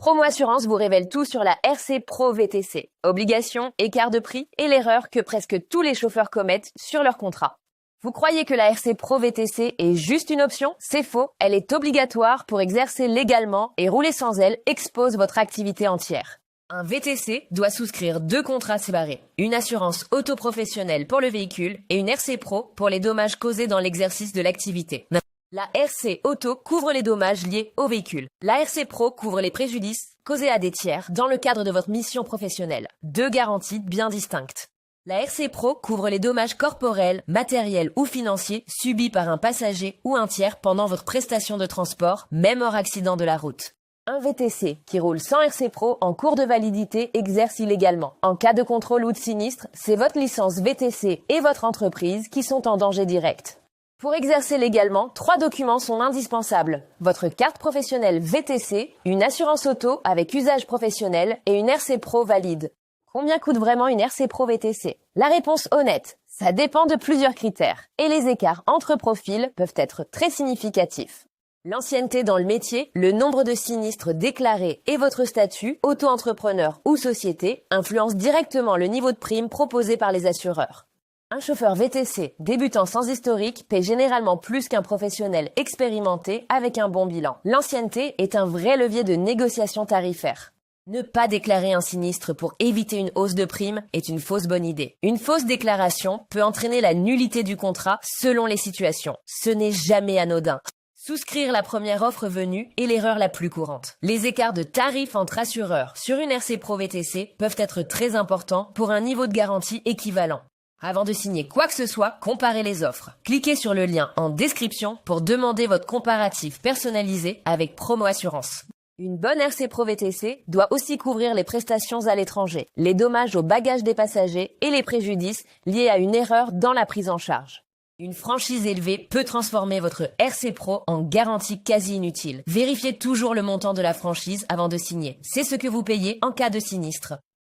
Promo Assurance vous révèle tout sur la RC Pro VTC. Obligations, écart de prix et l'erreur que presque tous les chauffeurs commettent sur leur contrat. Vous croyez que la RC Pro VTC est juste une option? C'est faux, elle est obligatoire pour exercer légalement et rouler sans elle expose votre activité entière. Un VTC doit souscrire 2 contrats séparés, une assurance auto-professionnelle pour le véhicule et une RC Pro pour les dommages causés dans l'exercice de l'activité. La RC Auto couvre les dommages liés au véhicule. La RC Pro couvre les préjudices causés à des tiers dans le cadre de votre mission professionnelle. 2 garanties bien distinctes. La RC Pro couvre les dommages corporels, matériels ou financiers subis par un passager ou un tiers pendant votre prestation de transport, même hors accident de la route. Un VTC qui roule sans RC Pro en cours de validité exerce illégalement. En cas de contrôle ou de sinistre, c'est votre licence VTC et votre entreprise qui sont en danger direct. Pour exercer légalement, 3 documents sont indispensables. Votre carte professionnelle VTC, une assurance auto avec usage professionnel et une RC Pro valide. Combien coûte vraiment une RC Pro VTC? La réponse honnête, ça dépend de plusieurs critères. Et les écarts entre profils peuvent être très significatifs. L'ancienneté dans le métier, le nombre de sinistres déclarés et votre statut, auto-entrepreneur ou société, influencent directement le niveau de prime proposé par les assureurs. Un chauffeur VTC débutant sans historique paie généralement plus qu'un professionnel expérimenté avec un bon bilan. L'ancienneté est un vrai levier de négociation tarifaire. Ne pas déclarer un sinistre pour éviter une hausse de prime est une fausse bonne idée. Une fausse déclaration peut entraîner la nullité du contrat selon les situations. Ce n'est jamais anodin. Souscrire la première offre venue est l'erreur la plus courante. Les écarts de tarifs entre assureurs sur une RC Pro VTC peuvent être très importants pour un niveau de garantie équivalent. Avant de signer quoi que ce soit, comparez les offres. Cliquez sur le lien en description pour demander votre comparatif personnalisé avec Promo Assurance. Une bonne RC Pro VTC doit aussi couvrir les prestations à l'étranger, les dommages au bagage des passagers et les préjudices liés à une erreur dans la prise en charge. Une franchise élevée peut transformer votre RC Pro en garantie quasi inutile. Vérifiez toujours le montant de la franchise avant de signer. C'est ce que vous payez en cas de sinistre.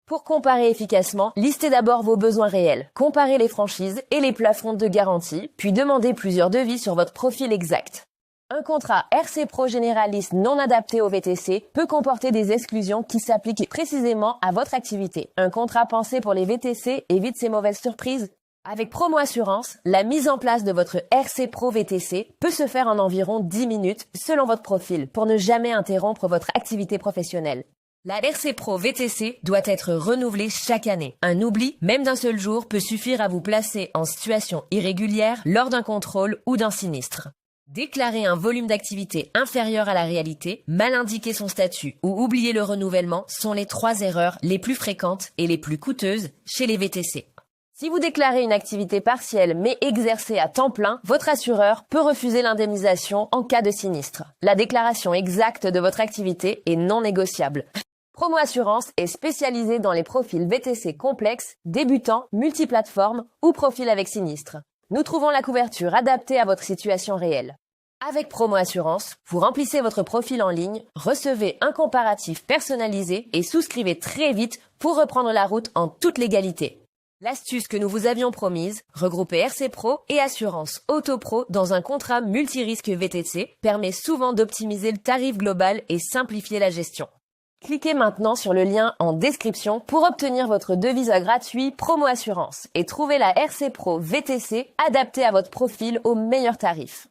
Pour comparer efficacement, listez d'abord vos besoins réels, comparez les franchises et les plafonds de garantie, puis demandez plusieurs devis sur votre profil exact. Un contrat RC Pro généraliste non adapté au VTC peut comporter des exclusions qui s'appliquent précisément à votre activité. Un contrat pensé pour les VTC évite ces mauvaises surprises. Avec Promo Assurance, la mise en place de votre RC Pro VTC peut se faire en environ 10 minutes selon votre profil pour ne jamais interrompre votre activité professionnelle. La RC Pro VTC doit être renouvelée chaque année. Un oubli, même d'un seul jour, peut suffire à vous placer en situation irrégulière lors d'un contrôle ou d'un sinistre. Déclarer un volume d'activité inférieur à la réalité, mal indiquer son statut ou oublier le renouvellement sont les 3 erreurs les plus fréquentes et les plus coûteuses chez les VTC. Si vous déclarez une activité partielle mais exercée à temps plein, votre assureur peut refuser l'indemnisation en cas de sinistre. La déclaration exacte de votre activité est non négociable. Promo Assurance est spécialisée dans les profils VTC complexes, débutants, multiplateformes ou profils avec sinistre. Nous trouvons la couverture adaptée à votre situation réelle. Avec Promo Assurance, vous remplissez votre profil en ligne, recevez un comparatif personnalisé et souscrivez très vite pour reprendre la route en toute légalité. L'astuce que nous vous avions promise, regrouper RC Pro et Assurance Auto Pro dans un contrat multirisque VTC, permet souvent d'optimiser le tarif global et simplifier la gestion. Cliquez maintenant sur le lien en description pour obtenir votre devis gratuit Promo Assurance et trouver la RC Pro VTC adaptée à votre profil au meilleur tarif.